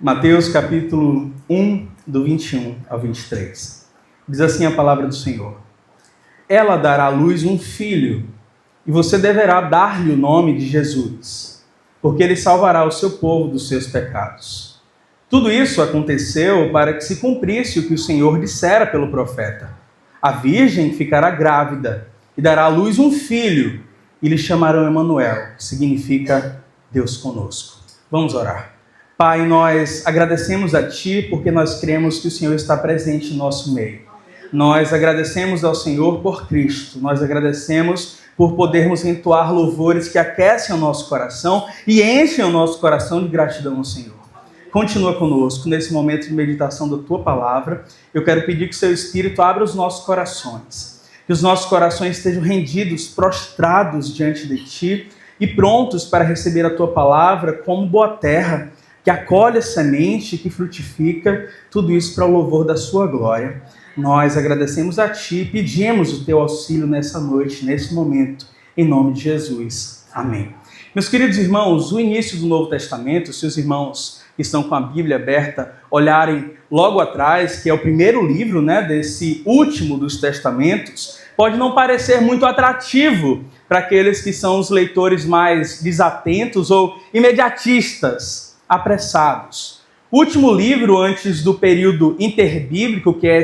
Mateus capítulo 1, do 21 ao 23. Diz assim a palavra do Senhor. Ela dará à luz um filho, e você deverá dar-lhe o nome de Jesus, porque ele salvará o seu povo dos seus pecados. Tudo isso aconteceu para que se cumprisse o que o Senhor dissera pelo profeta. A virgem ficará grávida e dará à luz um filho, e lhe chamarão Emanuel, que significa Deus conosco. Vamos orar. Pai, nós agradecemos a Ti porque nós cremos que o Senhor está presente em nosso meio. Nós agradecemos ao Senhor por Cristo. Nós agradecemos por podermos entoar louvores que aquecem o nosso coração e enchem o nosso coração de gratidão ao Senhor. Continua conosco nesse momento de meditação da Tua Palavra. Eu quero pedir que o Seu Espírito abra os nossos corações. Que os nossos corações estejam rendidos, prostrados diante de Ti e prontos para receber a Tua Palavra como boa terra, que acolhe a semente, que frutifica, tudo isso para o louvor da Sua glória. Nós agradecemos a Ti e pedimos o Teu auxílio nessa noite, nesse momento, em nome de Jesus. Amém. Meus queridos irmãos, o início do Novo Testamento, se os irmãos que estão com a Bíblia aberta olharem logo atrás, que é o primeiro livro, desse último dos testamentos, pode não parecer muito atrativo para aqueles que são os leitores mais desatentos ou imediatistas, apressados. O último livro antes do período interbíblico, que é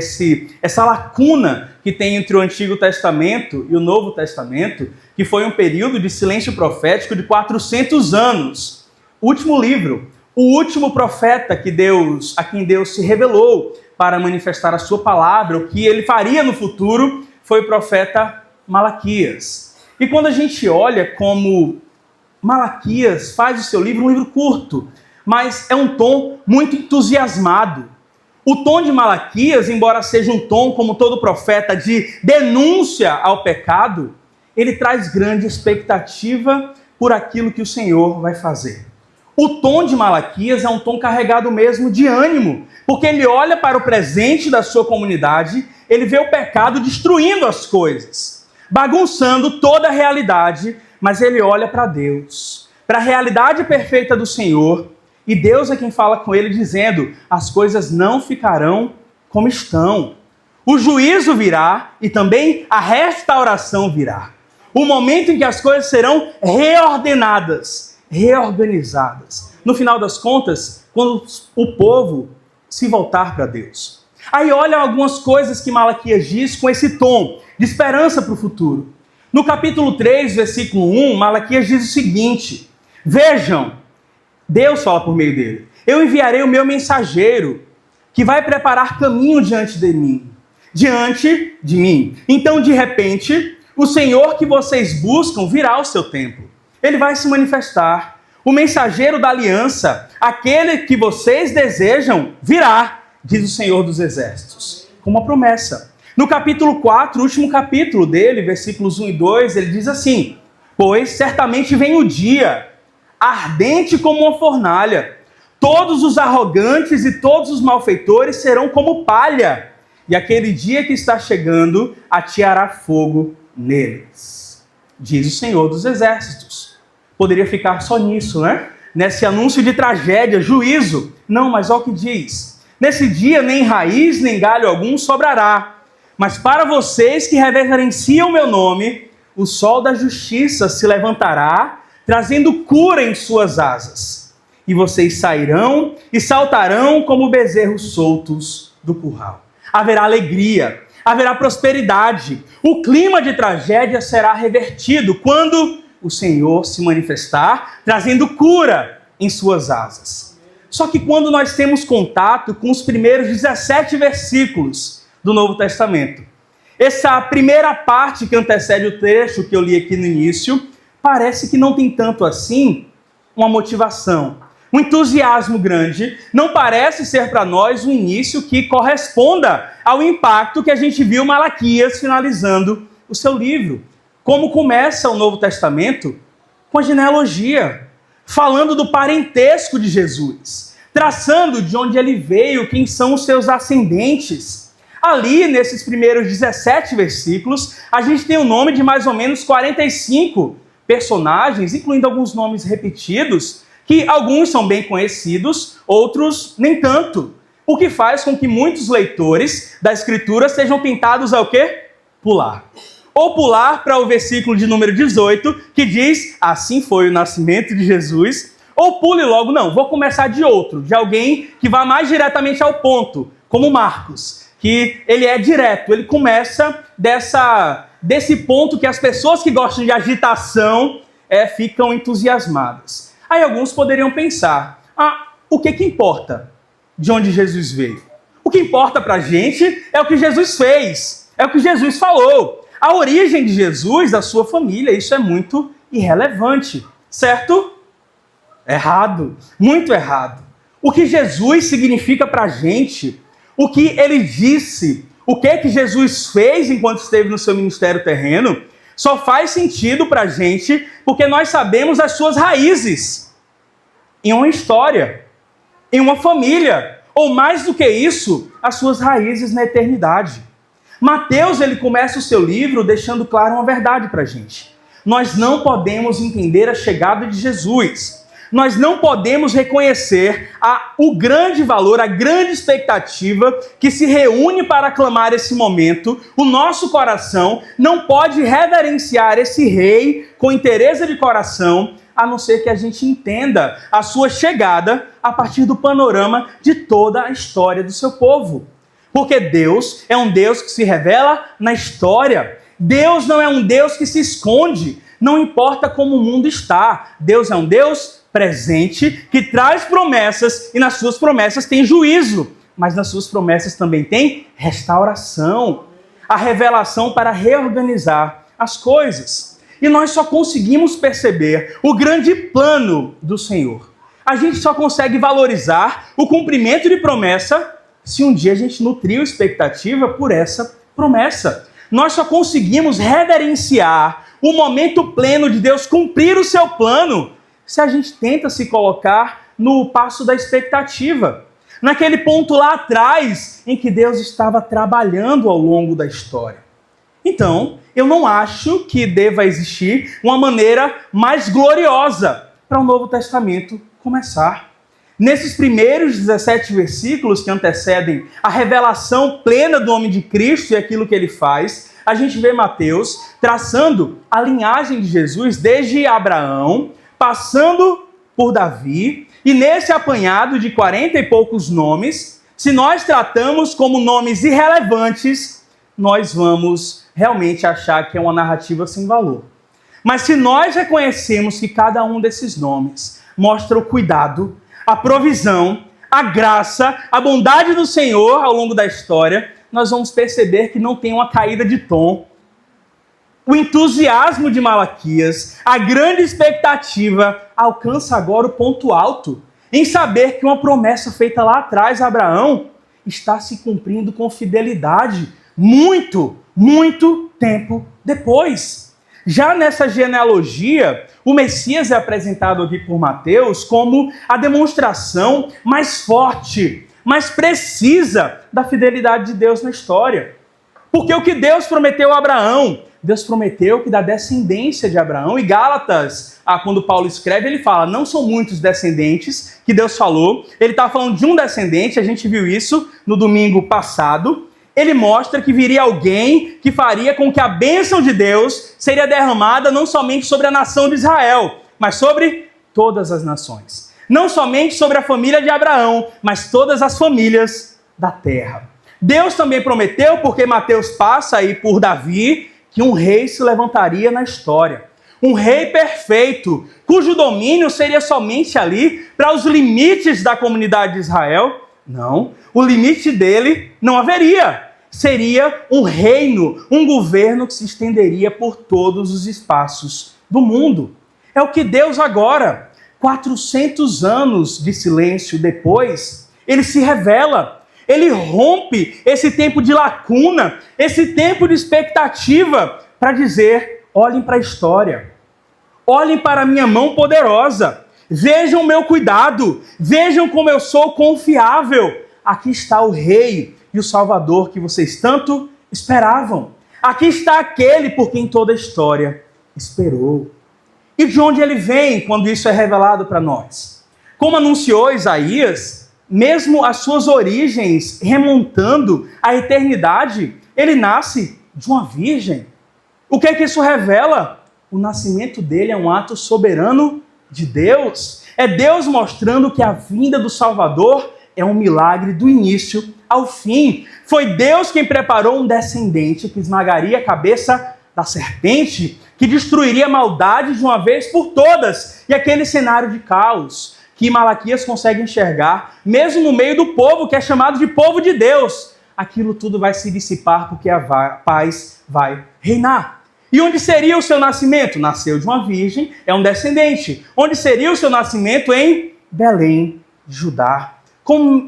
essa lacuna que tem entre o Antigo Testamento e o Novo Testamento, que foi um período de silêncio profético de 400 anos. O último livro, o último profeta a quem Deus se revelou para manifestar a sua palavra, o que ele faria no futuro, foi o profeta Malaquias. E quando a gente olha como Malaquias faz o seu livro, um livro curto, mas é um tom muito entusiasmado. O tom de Malaquias, embora seja um tom, como todo profeta, de denúncia ao pecado, ele traz grande expectativa por aquilo que o Senhor vai fazer. O tom de Malaquias é um tom carregado mesmo de ânimo, porque ele olha para o presente da sua comunidade, ele vê o pecado destruindo as coisas, bagunçando toda a realidade, mas ele olha para Deus, para a realidade perfeita do Senhor, e Deus é quem fala com ele dizendo, as coisas não ficarão como estão. O juízo virá e também a restauração virá. O momento em que as coisas serão reordenadas, reorganizadas. No final das contas, quando o povo se voltar para Deus. Aí olha algumas coisas que Malaquias diz com esse tom de esperança para o futuro. No capítulo 3, versículo 1, Malaquias diz o seguinte, vejam, Deus fala por meio dele, eu enviarei o meu mensageiro, que vai preparar caminho diante de mim. Então, de repente, o Senhor que vocês buscam virá ao seu templo. Ele vai se manifestar. O mensageiro da aliança, aquele que vocês desejam, virá, diz o Senhor dos Exércitos, com uma promessa. No capítulo 4, o último capítulo dele, versículos 1 e 2, ele diz assim, pois certamente vem o dia, ardente como uma fornalha, todos os arrogantes e todos os malfeitores serão como palha, e aquele dia que está chegando ateará fogo neles, diz o Senhor dos Exércitos. Poderia ficar só nisso, Nesse anúncio de tragédia, juízo. Não, mas olha o que diz. Nesse dia nem raiz nem galho algum sobrará, mas para vocês que reverenciam o meu nome, o sol da justiça se levantará, trazendo cura em suas asas. E vocês sairão e saltarão como bezerros soltos do curral. Haverá alegria, haverá prosperidade. O clima de tragédia será revertido quando o Senhor se manifestar, trazendo cura em suas asas. Só que quando nós temos contato com os primeiros 17 versículos do Novo Testamento, essa primeira parte que antecede o trecho que eu li aqui no início, parece que não tem tanto assim uma motivação, um entusiasmo grande. Não parece ser para nós um início que corresponda ao impacto que a gente viu Malaquias finalizando o seu livro. Como começa o Novo Testamento? Com a genealogia, falando do parentesco de Jesus, traçando de onde ele veio, quem são os seus ascendentes. Ali, nesses primeiros 17 versículos, a gente tem o nome de mais ou menos 45 personagens, incluindo alguns nomes repetidos, que alguns são bem conhecidos, outros nem tanto. O que faz com que muitos leitores da Escritura sejam tentados a o quê? Pular. Ou pular para o versículo de número 18, que diz, assim foi o nascimento de Jesus. Ou pule logo, não, vou começar de outro, de alguém que vá mais diretamente ao ponto, como Marcos, que ele é direto, ele começa desse ponto que as pessoas que gostam de agitação ficam entusiasmadas. Aí alguns poderiam pensar, o que importa de onde Jesus veio? O que importa para a gente é o que Jesus fez, é o que Jesus falou. A origem de Jesus, da sua família, isso é muito irrelevante, certo? Errado, muito errado. O que Jesus significa para a gente, o que ele disse, o que Jesus fez enquanto esteve no seu ministério terreno, só faz sentido para a gente porque nós sabemos as suas raízes em uma história, em uma família, ou mais do que isso, as suas raízes na eternidade. Mateus, ele começa o seu livro deixando claro uma verdade para a gente. Nós não podemos entender a chegada de Jesus. Nós não podemos reconhecer o grande valor, a grande expectativa que se reúne para aclamar esse momento. O nosso coração não pode reverenciar esse rei com interesse de coração, a não ser que a gente entenda a sua chegada a partir do panorama de toda a história do seu povo. Porque Deus é um Deus que se revela na história. Deus não é um Deus que se esconde, não importa como o mundo está. Deus é um Deus presente que traz promessas e nas suas promessas tem juízo, mas nas suas promessas também tem restauração, a revelação para reorganizar as coisas. E nós só conseguimos perceber o grande plano do Senhor. A gente só consegue valorizar o cumprimento de promessa se um dia a gente nutriu expectativa por essa promessa. Nós só conseguimos reverenciar o momento pleno de Deus cumprir o seu plano se a gente tenta se colocar no passo da expectativa. Naquele ponto lá atrás em que Deus estava trabalhando ao longo da história. Então, eu não acho que deva existir uma maneira mais gloriosa para o Novo Testamento começar. Nesses primeiros 17 versículos que antecedem a revelação plena do homem de Cristo e aquilo que ele faz, a gente vê Mateus traçando a linhagem de Jesus desde Abraão, passando por Davi, e nesse apanhado de 40 e poucos nomes, se nós tratamos como nomes irrelevantes, nós vamos realmente achar que é uma narrativa sem valor. Mas se nós reconhecemos que cada um desses nomes mostra o cuidado, a provisão, a graça, a bondade do Senhor ao longo da história, nós vamos perceber que não tem uma caída de tom. O entusiasmo de Malaquias, a grande expectativa, alcança agora o ponto alto, em saber que uma promessa feita lá atrás a Abraão está se cumprindo com fidelidade, muito, muito tempo depois. Já nessa genealogia, o Messias é apresentado aqui por Mateus como a demonstração mais forte, mais precisa da fidelidade de Deus na história. Porque o que Deus prometeu a Abraão, Deus prometeu que da descendência de Abraão, e Gálatas, quando Paulo escreve, ele fala, não são muitos descendentes que Deus falou, ele está falando de um descendente, a gente viu isso no domingo passado. Ele mostra que viria alguém que faria com que a bênção de Deus seria derramada não somente sobre a nação de Israel, mas sobre todas as nações. Não somente sobre a família de Abraão, mas todas as famílias da terra. Deus também prometeu, porque Mateus passa aí por Davi, que um rei se levantaria na história. Um rei perfeito, cujo domínio seria somente ali para os limites da comunidade de Israel. Não, o limite dele não haveria. Seria um reino, um governo que se estenderia por todos os espaços do mundo. É o que Deus agora, 400 anos de silêncio depois, ele se revela. Ele rompe esse tempo de lacuna, esse tempo de expectativa, para dizer, olhem para a história, olhem para a minha mão poderosa, vejam o meu cuidado, vejam como eu sou confiável. Aqui está o Rei e o Salvador que vocês tanto esperavam. Aqui está aquele por quem toda a história esperou. E de onde ele vem quando isso é revelado para nós? Como anunciou Isaías, mesmo as suas origens remontando à eternidade, ele nasce de uma virgem. O que é que isso revela? O nascimento dele é um ato soberano de Deus. É Deus mostrando que a vinda do Salvador é um milagre do início ao fim. Foi Deus quem preparou um descendente que esmagaria a cabeça da serpente, que destruiria a maldade de uma vez por todas. E aquele cenário de caos que Malaquias consegue enxergar, mesmo no meio do povo que é chamado de povo de Deus, aquilo tudo vai se dissipar porque a paz vai reinar. E onde seria o seu nascimento? Nasceu de uma virgem, é um descendente. Onde seria o seu nascimento? Em Belém, Judá.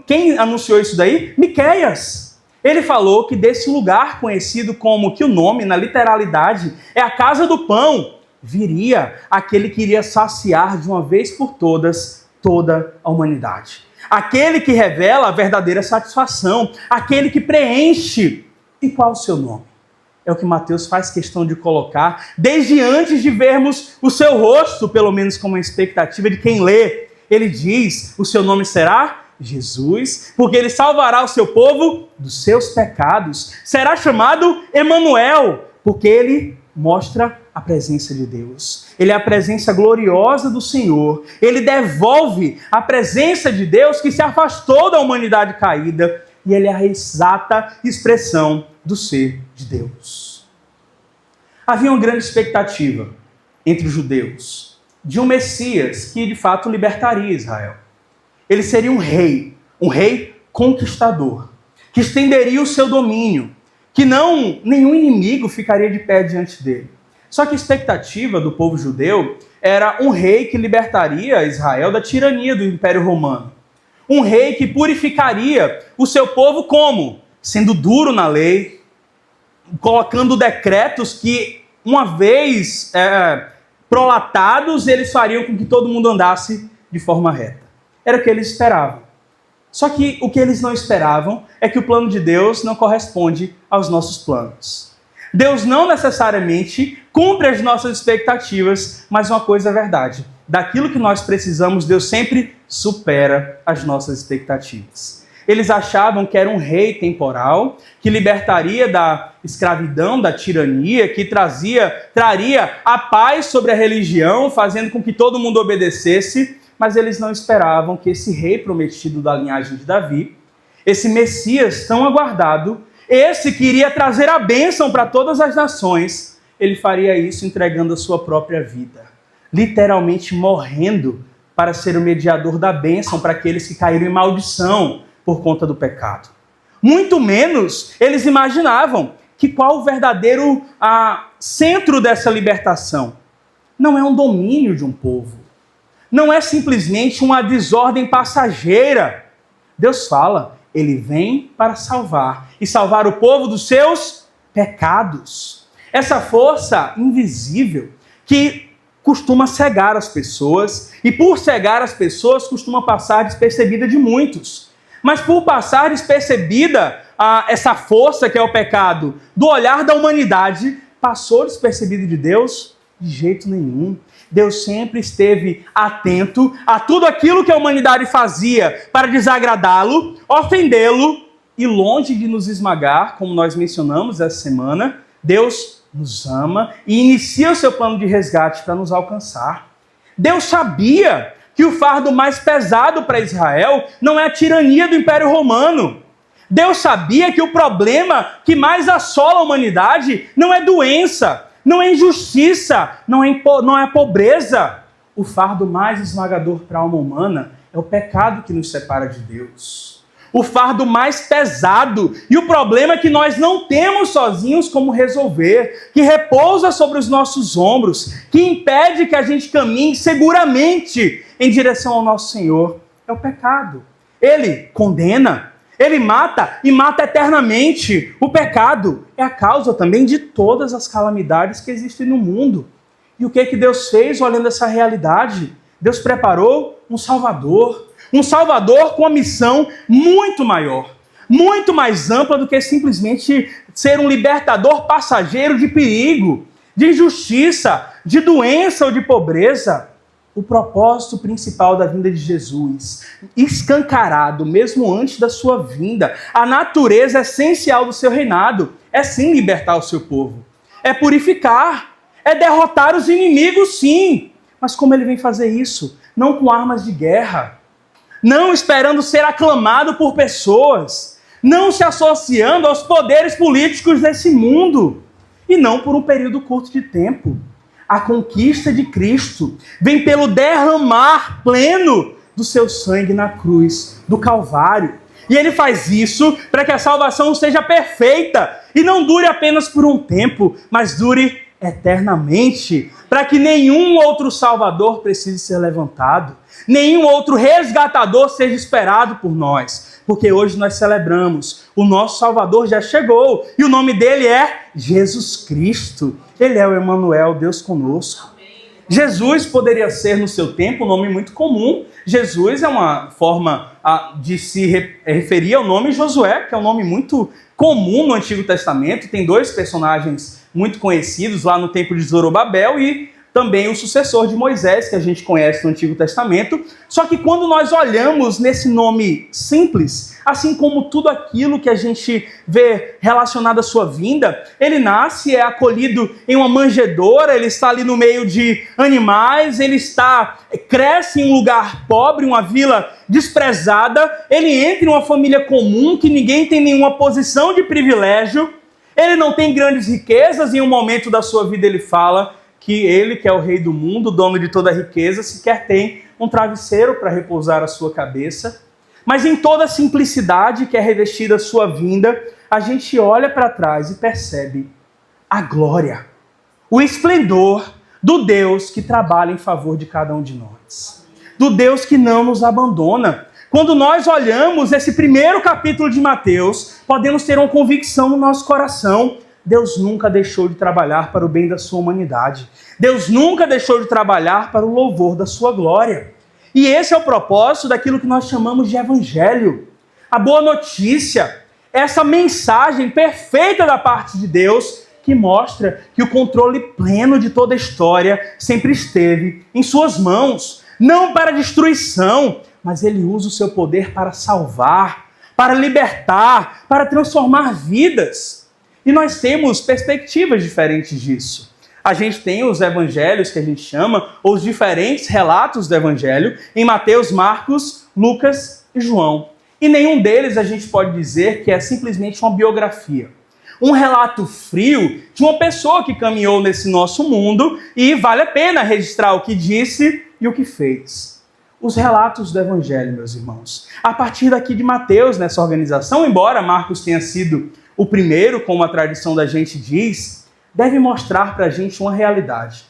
Quem anunciou isso daí? Miqueias. Ele falou que desse lugar conhecido como, que o nome, na literalidade, é a casa do pão, viria aquele que iria saciar de uma vez por todas toda a humanidade. Aquele que revela a verdadeira satisfação, aquele que preenche. E qual o seu nome? É o que Mateus faz questão de colocar, desde antes de vermos o seu rosto, pelo menos como uma expectativa de quem lê. Ele diz, o seu nome será Jesus, porque ele salvará o seu povo dos seus pecados. Será chamado Emanuel, porque ele mostra a presença de Deus. Ele é a presença gloriosa do Senhor. Ele devolve a presença de Deus que se afastou da humanidade caída. E ele é a exata expressão do ser de Deus. Havia uma grande expectativa entre os judeus de um Messias que de fato libertaria Israel. Ele seria um rei conquistador, que estenderia o seu domínio, que nenhum inimigo ficaria de pé diante dele. Só que a expectativa do povo judeu era um rei que libertaria Israel da tirania do Império Romano. Um rei que purificaria o seu povo como? Sendo duro na lei, colocando decretos que, uma vez prolatados, eles fariam com que todo mundo andasse de forma reta. Era o que eles esperavam. Só que o que eles não esperavam é que o plano de Deus não corresponde aos nossos planos. Deus não necessariamente cumpre as nossas expectativas, mas uma coisa é verdade. Daquilo que nós precisamos, Deus sempre supera as nossas expectativas. Eles achavam que era um rei temporal, que libertaria da escravidão, da tirania, que traria a paz sobre a religião, fazendo com que todo mundo obedecesse, mas eles não esperavam que esse rei prometido da linhagem de Davi, esse Messias tão aguardado, esse que iria trazer a bênção para todas as nações, ele faria isso entregando a sua própria vida, literalmente morrendo para ser o mediador da bênção para aqueles que caíram em maldição por conta do pecado. Muito menos eles imaginavam que qual o verdadeiro centro dessa libertação. Não é um domínio de um povo. Não é simplesmente uma desordem passageira. Deus fala, ele vem para salvar e salvar o povo dos seus pecados. Essa força invisível que costuma cegar as pessoas e por cegar as pessoas costuma passar despercebida de muitos. Mas por passar despercebida essa força que é o pecado do olhar da humanidade, passou despercebido de Deus? De jeito nenhum. Deus sempre esteve atento a tudo aquilo que a humanidade fazia para desagradá-lo, ofendê-lo e longe de nos esmagar, como nós mencionamos essa semana, Deus nos ama e inicia o seu plano de resgate para nos alcançar. Deus sabia que o fardo mais pesado para Israel não é a tirania do Império Romano. Deus sabia que o problema que mais assola a humanidade não é doença, não é injustiça, não é pobreza. O fardo mais esmagador para a alma humana é o pecado que nos separa de Deus. O fardo mais pesado e o problema que nós não temos sozinhos como resolver, que repousa sobre os nossos ombros, que impede que a gente caminhe seguramente em direção ao nosso Senhor, é o pecado. Ele condena, ele mata e mata eternamente. O pecado é a causa também de todas as calamidades que existem no mundo. E o que Deus fez olhando essa realidade? Deus preparou um Salvador com uma missão muito maior, muito mais ampla do que simplesmente ser um libertador passageiro de perigo, de injustiça, de doença ou de pobreza. o propósito principal da vinda de Jesus, escancarado mesmo antes da sua vinda, a natureza essencial do seu reinado, é sim libertar o seu povo, é purificar, é derrotar os inimigos, sim. Mas como ele vem fazer isso? Não com armas de guerra, não esperando ser aclamado por pessoas, não se associando aos poderes políticos desse mundo, e não por um período curto de tempo. A conquista de Cristo vem pelo derramar pleno do seu sangue na cruz do Calvário. E ele faz isso para que a salvação seja perfeita e não dure apenas por um tempo, mas dure eternamente, para que nenhum outro Salvador precise ser levantado, nenhum outro resgatador seja esperado por nós, porque hoje nós celebramos, o nosso Salvador já chegou, e o nome dele é Jesus Cristo. Ele é o Emanuel, Deus conosco. Jesus poderia ser, no seu tempo, um nome muito comum. Jesus é uma forma de se referir ao nome Josué, que é um nome muito comum no Antigo Testamento. Tem dois personagens muito conhecidos lá no templo de Zorobabel e também o sucessor de Moisés, que a gente conhece no Antigo Testamento. Só que quando nós olhamos nesse nome simples, assim como tudo aquilo que a gente vê relacionado à sua vinda, ele nasce, é acolhido em uma manjedoura, ele está ali no meio de animais, cresce em um lugar pobre, uma vila desprezada, ele entra em uma família comum, que ninguém tem nenhuma posição de privilégio, ele não tem grandes riquezas, e em um momento da sua vida ele fala que ele, que é o rei do mundo, dono de toda a riqueza, sequer tem um travesseiro para repousar a sua cabeça. Mas em toda a simplicidade que é revestida a sua vinda, a gente olha para trás e percebe a glória, o esplendor do Deus que trabalha em favor de cada um de nós, do Deus que não nos abandona. Quando nós olhamos esse primeiro capítulo de Mateus, podemos ter uma convicção no nosso coração: Deus nunca deixou de trabalhar para o bem da sua humanidade. Deus nunca deixou de trabalhar para o louvor da sua glória. E esse é o propósito daquilo que nós chamamos de evangelho. A boa notícia, essa mensagem perfeita da parte de Deus, que mostra que o controle pleno de toda a história sempre esteve em suas mãos. Não para destruição, mas ele usa o seu poder para salvar, para libertar, para transformar vidas. E nós temos perspectivas diferentes disso. A gente tem os evangelhos que a gente chama, ou os diferentes relatos do evangelho, em Mateus, Marcos, Lucas e João. E nenhum deles a gente pode dizer que é simplesmente uma biografia. Um relato frio de uma pessoa que caminhou nesse nosso mundo e vale a pena registrar o que disse e o que fez. Os relatos do evangelho, meus irmãos. A partir daqui de Mateus, nessa organização, embora Marcos tenha sido o primeiro, como a tradição da gente diz, deve mostrar para a gente uma realidade.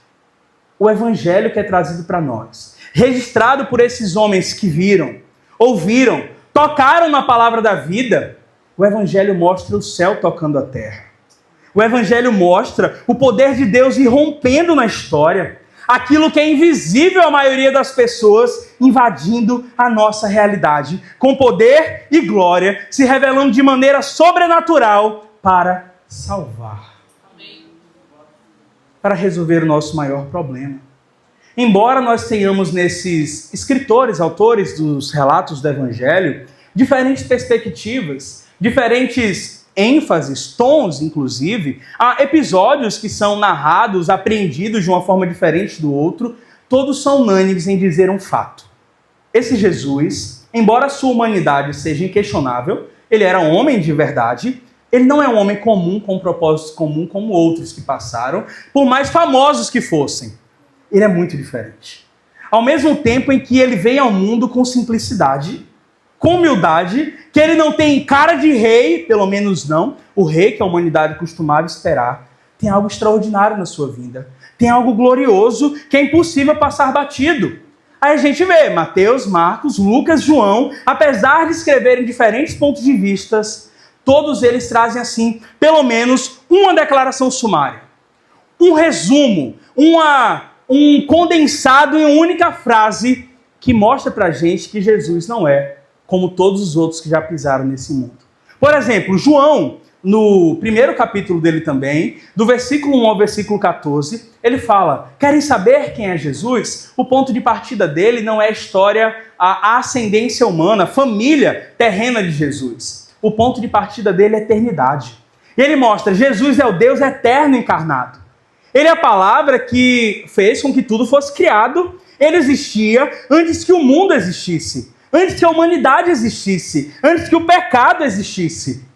O evangelho que é trazido para nós, registrado por esses homens que viram, ouviram, tocaram na palavra da vida, o evangelho mostra o céu tocando a terra. O evangelho mostra o poder de Deus irrompendo na história, aquilo que é invisível à maioria das pessoas, invadindo a nossa realidade, com poder e glória, se revelando de maneira sobrenatural para salvar. Amém. Para resolver o nosso maior problema. Embora nós tenhamos nesses escritores, autores dos relatos do Evangelho, diferentes perspectivas, diferentes ênfases, tons, inclusive, há episódios que são narrados, apreendidos de uma forma diferente do outro, todos são unânimes em dizer um fato. Esse Jesus, embora a sua humanidade seja inquestionável, ele era um homem de verdade, ele não é um homem comum, com um propósito comum, como outros que passaram, por mais famosos que fossem. Ele é muito diferente. Ao mesmo tempo em que ele veio ao mundo com simplicidade, com humildade, que ele não tem cara de rei, pelo menos não, o rei que a humanidade costumava esperar, tem algo extraordinário na sua vinda. Tem algo glorioso que é impossível passar batido. Aí a gente vê Mateus, Marcos, Lucas, João, apesar de escreverem diferentes pontos de vista, todos eles trazem assim, pelo menos uma declaração sumária. Um resumo, um condensado em uma única frase que mostra pra gente que Jesus não é como todos os outros que já pisaram nesse mundo. Por exemplo, João, no primeiro capítulo dele também, do versículo 1 ao versículo 14, ele fala: querem saber quem é Jesus? O ponto de partida dele não é a história, a ascendência humana, a família terrena de Jesus. O ponto de partida dele é a eternidade. Ele mostra: Jesus é o Deus eterno encarnado. Ele é a palavra que fez com que tudo fosse criado. Ele existia antes que o mundo existisse, antes que a humanidade existisse, antes que o pecado existisse.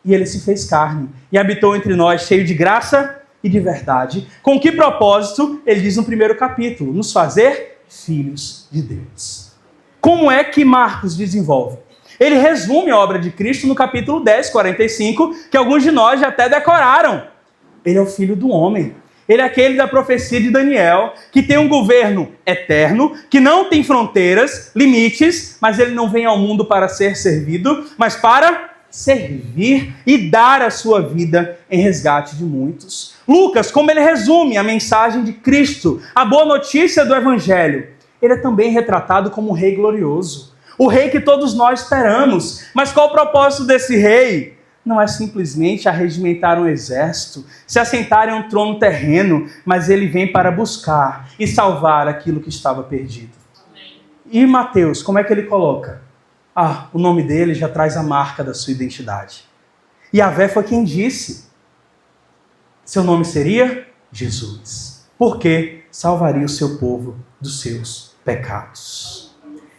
E ele se fez carne e habitou entre nós, cheio de graça e de verdade. Com que propósito? Ele diz no primeiro capítulo: nos fazer filhos de Deus. Como é que Marcos desenvolve? Ele resume a obra de Cristo no capítulo 10, 45, que alguns de nós já até decoraram. Ele é o Filho do Homem. Ele é aquele da profecia de Daniel, que tem um governo eterno, que não tem fronteiras, limites, mas ele não vem ao mundo para ser servido, mas para servir e dar a sua vida em resgate de muitos. Lucas, como ele resume a mensagem de Cristo, a boa notícia do Evangelho, ele é também retratado como um rei glorioso, o rei que todos nós esperamos. Mas qual o propósito desse rei? Não é simplesmente arregimentar um exército, se assentar em um trono terreno, mas ele vem para buscar e salvar aquilo que estava perdido. E Mateus, como é que ele coloca? O nome dele já traz a marca da sua identidade. Yahvé foi quem disse. Seu nome seria Jesus. Porque salvaria o seu povo dos seus pecados.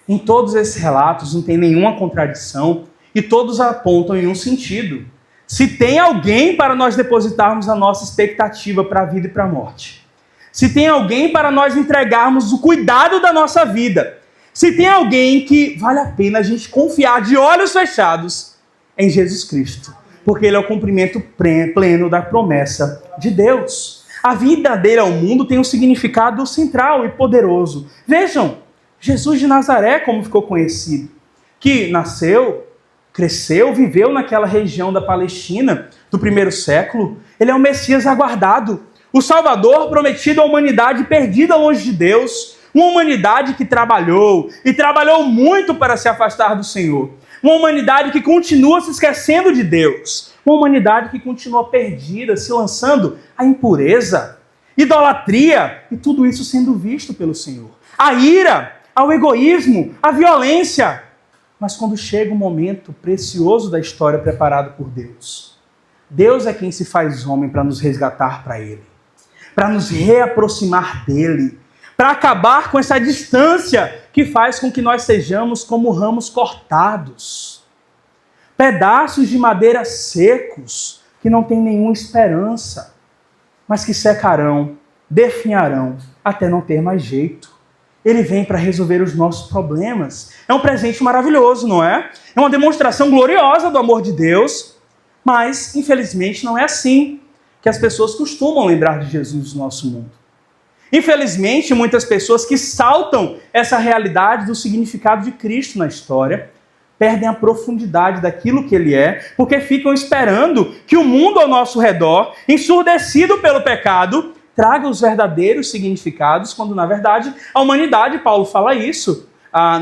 Em todos esses relatos não tem nenhuma contradição e todos apontam em um sentido. Se tem alguém para nós depositarmos a nossa expectativa para a vida e para a morte, se tem alguém para nós entregarmos o cuidado da nossa vida, se tem alguém que vale a pena a gente confiar de olhos fechados, em Jesus Cristo, porque ele é o cumprimento pleno da promessa de Deus. A vida dele ao mundo tem um significado central e poderoso. Vejam, Jesus de Nazaré, como ficou conhecido, que nasceu, cresceu, viveu naquela região da Palestina do primeiro século. Ele é o Messias aguardado, o Salvador prometido à humanidade perdida longe de Deus, uma humanidade que trabalhou, e trabalhou muito para se afastar do Senhor, uma humanidade que continua se esquecendo de Deus, uma humanidade que continua perdida, se lançando à impureza, idolatria, e tudo isso sendo visto pelo Senhor. A ira, ao egoísmo, à violência. Mas quando chega um momento precioso da história preparado por Deus, Deus é quem se faz homem para nos resgatar para Ele, para nos reaproximar dEle, para acabar com essa distância que faz com que nós sejamos como ramos cortados, pedaços de madeira secos, que não têm nenhuma esperança, mas que secarão, definharão, até não ter mais jeito. Ele vem para resolver os nossos problemas. É um presente maravilhoso, não é? É uma demonstração gloriosa do amor de Deus, mas, infelizmente, não é assim que as pessoas costumam lembrar de Jesus no nosso mundo. Infelizmente, muitas pessoas que saltam essa realidade do significado de Cristo na história perdem a profundidade daquilo que Ele é, porque ficam esperando que o mundo ao nosso redor, ensurdecido pelo pecado, traga os verdadeiros significados, quando, na verdade, a humanidade, Paulo fala isso,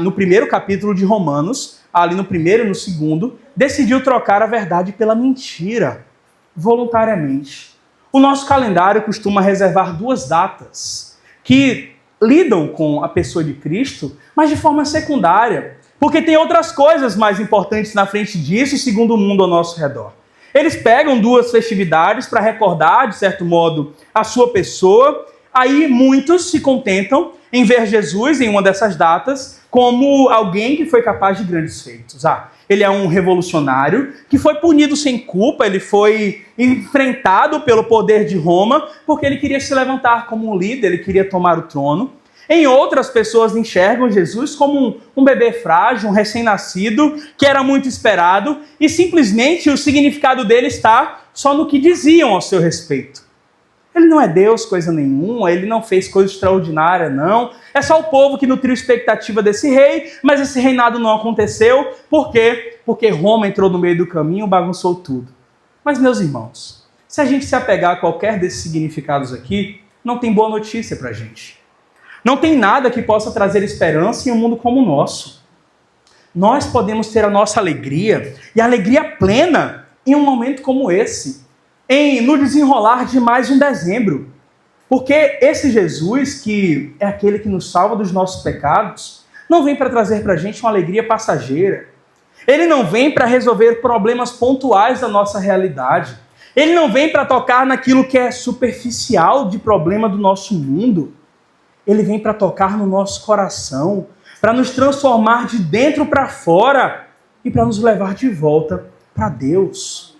no primeiro capítulo de Romanos, ali no primeiro e no segundo, decidiu trocar a verdade pela mentira, voluntariamente. O nosso calendário costuma reservar 2 datas que lidam com a pessoa de Cristo, mas de forma secundária, porque tem outras coisas mais importantes na frente disso, segundo o mundo ao nosso redor. Eles pegam 2 festividades para recordar, de certo modo, a sua pessoa. Aí muitos se contentam em ver Jesus em uma dessas datas como alguém que foi capaz de grandes feitos. Ele é um revolucionário que foi punido sem culpa, ele foi enfrentado pelo poder de Roma porque ele queria se levantar como um líder, ele queria tomar o trono. Em outras, pessoas enxergam Jesus como um bebê frágil, um recém-nascido, que era muito esperado, e simplesmente o significado dele está só no que diziam ao seu respeito. Ele não é Deus, coisa nenhuma, ele não fez coisa extraordinária, não. É só o povo que nutriu expectativa desse rei, mas esse reinado não aconteceu. Por quê? Porque Roma entrou no meio do caminho e bagunçou tudo. Mas, meus irmãos, se a gente se apegar a qualquer desses significados aqui, não tem boa notícia pra gente. Não tem nada que possa trazer esperança em um mundo como o nosso. Nós podemos ter a nossa alegria, e a alegria plena, em um momento como esse, no desenrolar de mais um dezembro. Porque esse Jesus, que é aquele que nos salva dos nossos pecados, não vem para trazer para a gente uma alegria passageira. Ele não vem para resolver problemas pontuais da nossa realidade. Ele não vem para tocar naquilo que é superficial de problema do nosso mundo. Ele vem para tocar no nosso coração, para nos transformar de dentro para fora e para nos levar de volta para Deus.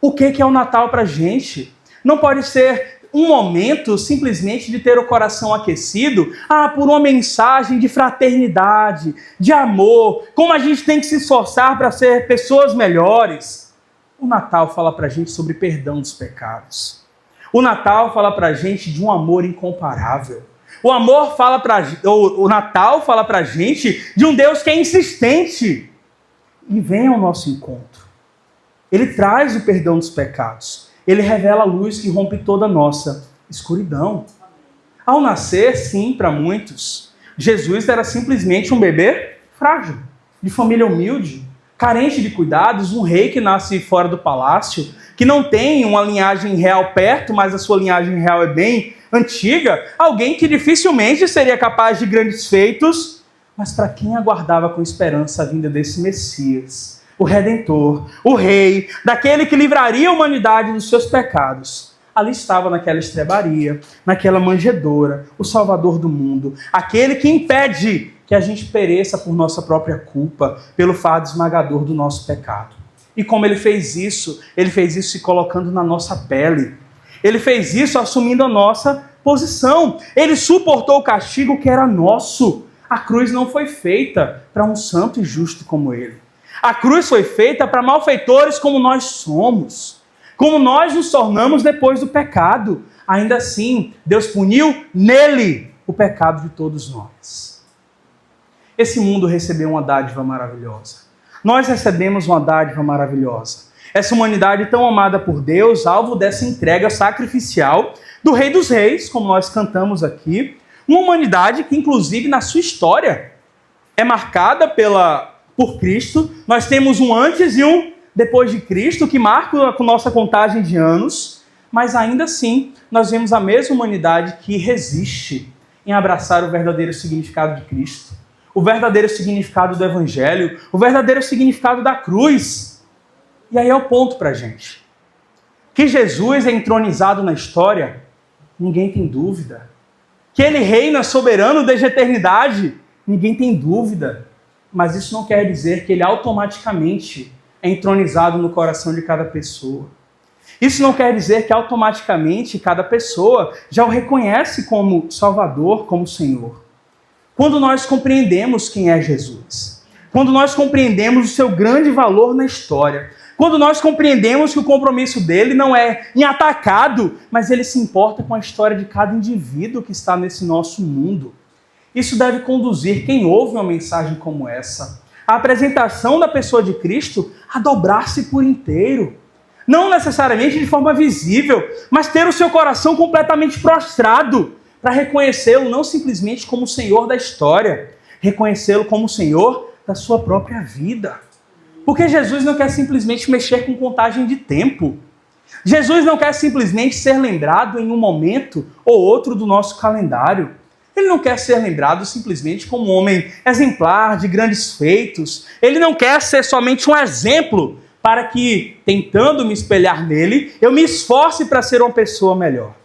O que é o Natal para a gente? Não pode ser um momento simplesmente de ter o coração aquecido por uma mensagem de fraternidade, de amor, como a gente tem que se esforçar para ser pessoas melhores. O Natal fala para a gente sobre perdão dos pecados. O Natal fala para a gente de um amor incomparável. O Natal fala para a gente de um Deus que é insistente e vem ao nosso encontro. Ele traz o perdão dos pecados. Ele revela a luz que rompe toda a nossa escuridão. Ao nascer, sim, para muitos, Jesus era simplesmente um bebê frágil, de família humilde, carente de cuidados, um rei que nasce fora do palácio, que não tem uma linhagem real perto, mas a sua linhagem real é bem antiga, alguém que dificilmente seria capaz de grandes feitos, mas para quem aguardava com esperança a vinda desse Messias, o Redentor, o Rei, daquele que livraria a humanidade dos seus pecados. Ali estava naquela estrebaria, naquela manjedoura, o Salvador do mundo, aquele que impede que a gente pereça por nossa própria culpa, pelo fardo esmagador do nosso pecado. E como ele fez isso se colocando na nossa pele. Ele fez isso assumindo a nossa posição. Ele suportou o castigo que era nosso. A cruz não foi feita para um santo e justo como ele. A cruz foi feita para malfeitores como nós somos, como nós nos tornamos depois do pecado. Ainda assim, Deus puniu nele o pecado de todos nós. Esse mundo recebeu uma dádiva maravilhosa. Nós recebemos uma dádiva maravilhosa. Essa humanidade tão amada por Deus, alvo dessa entrega sacrificial do Rei dos Reis, como nós cantamos aqui, uma humanidade que, inclusive, na sua história, é marcada por Cristo. Nós temos um antes e um depois de Cristo, que marca a nossa contagem de anos, mas ainda assim nós vemos a mesma humanidade que resiste em abraçar o verdadeiro significado de Cristo, o verdadeiro significado do Evangelho, o verdadeiro significado da cruz. E aí é o ponto para a gente. Que Jesus é entronizado na história, ninguém tem dúvida. Que ele reina soberano desde a eternidade, ninguém tem dúvida. Mas isso não quer dizer que ele automaticamente é entronizado no coração de cada pessoa. Isso não quer dizer que automaticamente cada pessoa já o reconhece como Salvador, como Senhor. Quando nós compreendemos quem é Jesus, quando nós compreendemos o seu grande valor na história, quando nós compreendemos que o compromisso dele não é inatacado, mas ele se importa com a história de cada indivíduo que está nesse nosso mundo, isso deve conduzir quem ouve uma mensagem como essa, a apresentação da pessoa de Cristo, a dobrar-se por inteiro. Não necessariamente de forma visível, mas ter o seu coração completamente prostrado para reconhecê-lo não simplesmente como o Senhor da história, reconhecê-lo como o Senhor da sua própria vida. Porque Jesus não quer simplesmente mexer com contagem de tempo. Jesus não quer simplesmente ser lembrado em um momento ou outro do nosso calendário. Ele não quer ser lembrado simplesmente como um homem exemplar, de grandes feitos. Ele não quer ser somente um exemplo para que, tentando me espelhar nele, eu me esforce para ser uma pessoa melhor.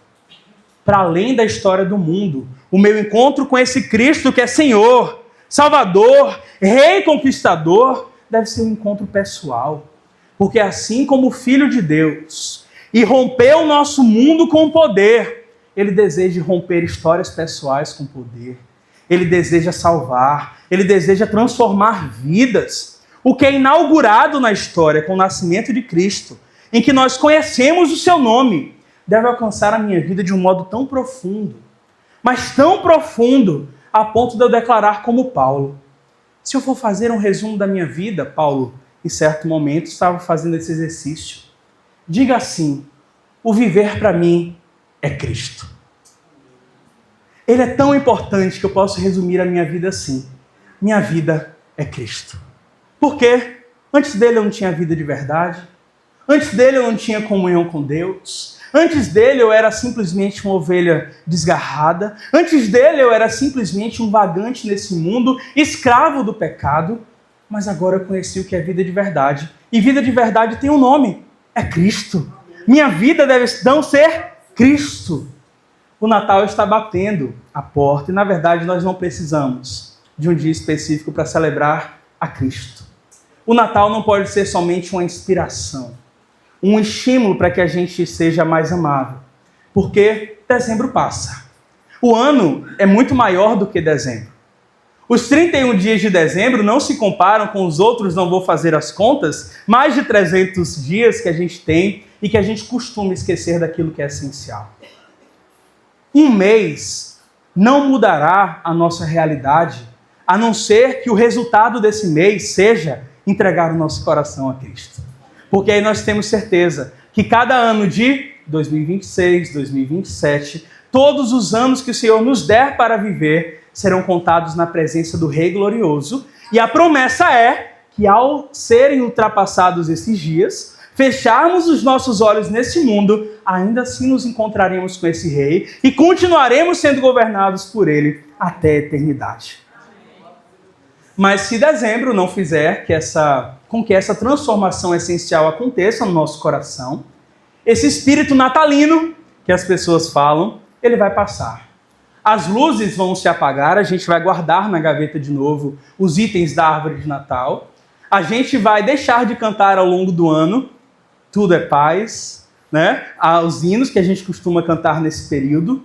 Para além da história do mundo, o meu encontro com esse Cristo que é Senhor, Salvador, Rei Conquistador, deve ser um encontro pessoal. Porque assim como o Filho de Deus irrompeu o nosso mundo com poder, ele deseja romper histórias pessoais com poder. Ele deseja salvar. Ele deseja transformar vidas. O que é inaugurado na história com o nascimento de Cristo, em que nós conhecemos o seu nome, deve alcançar a minha vida de um modo tão profundo, mas tão profundo, a ponto de eu declarar como Paulo. Se eu for fazer um resumo da minha vida, Paulo, em certo momento, estava fazendo esse exercício. Diga assim: o viver para mim é Cristo. Ele é tão importante que eu posso resumir a minha vida assim: minha vida é Cristo. Por quê? Antes dele eu não tinha vida de verdade. Antes dele eu não tinha comunhão com Deus. Antes dele eu era simplesmente uma ovelha desgarrada. Antes dele eu era simplesmente um vagante nesse mundo, escravo do pecado. Mas agora eu conheci o que é vida de verdade. E vida de verdade tem um nome. É Cristo. Minha vida deve não ser Cristo. O Natal está batendo a porta. E na verdade nós não precisamos de um dia específico para celebrar a Cristo. O Natal não pode ser somente uma inspiração. Um estímulo para que a gente seja mais amável. Porque dezembro passa. O ano é muito maior do que dezembro. Os 31 dias de dezembro não se comparam com os outros, não vou fazer as contas, mais de 300 dias que a gente tem e que a gente costuma esquecer daquilo que é essencial. Um mês não mudará a nossa realidade, a não ser que o resultado desse mês seja entregar o nosso coração a Cristo. Porque aí nós temos certeza que cada ano de 2026, 2027, todos os anos que o Senhor nos der para viver, serão contados na presença do Rei Glorioso. E a promessa é que ao serem ultrapassados esses dias, fecharmos os nossos olhos nesse mundo, ainda assim nos encontraremos com esse Rei e continuaremos sendo governados por Ele até a eternidade. Mas se dezembro não fizer com que essa transformação essencial aconteça no nosso coração, esse espírito natalino que as pessoas falam, ele vai passar. As luzes vão se apagar, a gente vai guardar na gaveta de novo os itens da árvore de Natal. A gente vai deixar de cantar ao longo do ano, tudo é paz, né? Os hinos que a gente costuma cantar nesse período.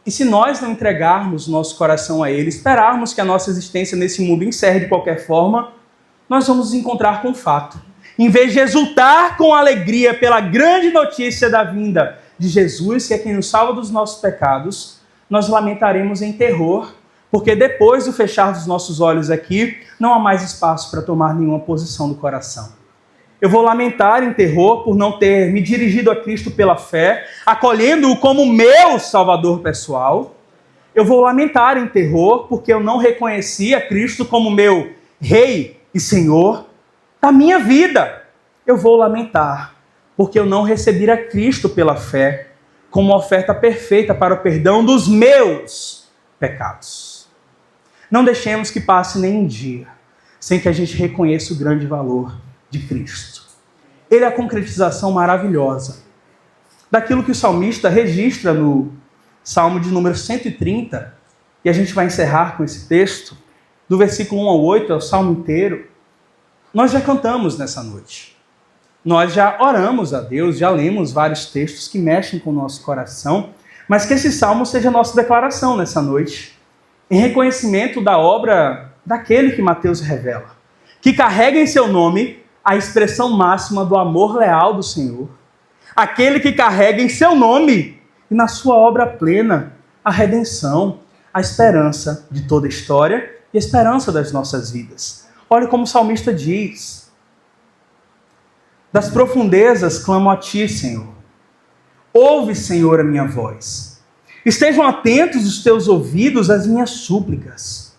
E se nós não entregarmos nosso coração a Ele, esperarmos que a nossa existência nesse mundo encerre de qualquer forma, nós vamos nos encontrar com o fato. Em vez de exultar com alegria pela grande notícia da vinda de Jesus, que é quem nos salva dos nossos pecados, nós lamentaremos em terror, porque depois do fechar dos nossos olhos aqui, não há mais espaço para tomar nenhuma posição do coração. Eu vou lamentar em terror por não ter me dirigido a Cristo pela fé, acolhendo-o como meu Salvador pessoal. Eu vou lamentar em terror porque eu não reconheci a Cristo como meu Rei e Senhor da minha vida. Eu vou lamentar porque eu não recebi a Cristo pela fé como uma oferta perfeita para o perdão dos meus pecados. Não deixemos que passe nem um dia sem que a gente reconheça o grande valor de Cristo. Ele é a concretização maravilhosa daquilo que o salmista registra no Salmo de número 130, e a gente vai encerrar com esse texto, do versículo 1 ao 8, é o Salmo inteiro. Nós já cantamos nessa noite. Nós já oramos a Deus, já lemos vários textos que mexem com o nosso coração, mas que esse Salmo seja a nossa declaração nessa noite, em reconhecimento da obra daquele que Mateus revela, que carrega em seu nome a expressão máxima do amor leal do Senhor. Aquele que carrega em seu nome e na sua obra plena a redenção, a esperança de toda a história e a esperança das nossas vidas. Olha como o salmista diz: das profundezas clamo a ti, Senhor. Ouve, Senhor, a minha voz. Estejam atentos os teus ouvidos às minhas súplicas.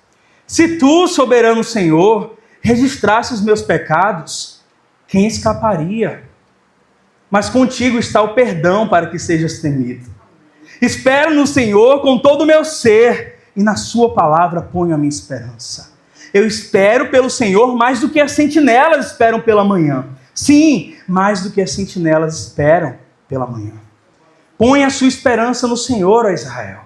Se tu, soberano Senhor, registrasse os meus pecados, quem escaparia? Mas contigo está o perdão para que sejas temido. Espero no Senhor com todo o meu ser, e na sua palavra ponho a minha esperança. Eu espero pelo Senhor mais do que as sentinelas esperam pela manhã. Sim, mais do que as sentinelas esperam pela manhã. Põe a sua esperança no Senhor, ó Israel,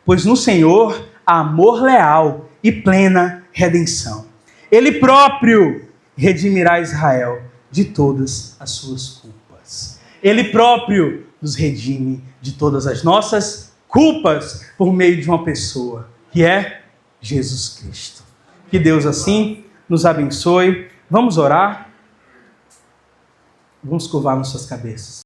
pois no Senhor há amor leal e plena redenção. Ele próprio redimirá Israel de todas as suas culpas. Ele próprio nos redime de todas as nossas culpas por meio de uma pessoa, que é Jesus Cristo. Que Deus assim nos abençoe. Vamos orar? Vamos curvar nossas cabeças.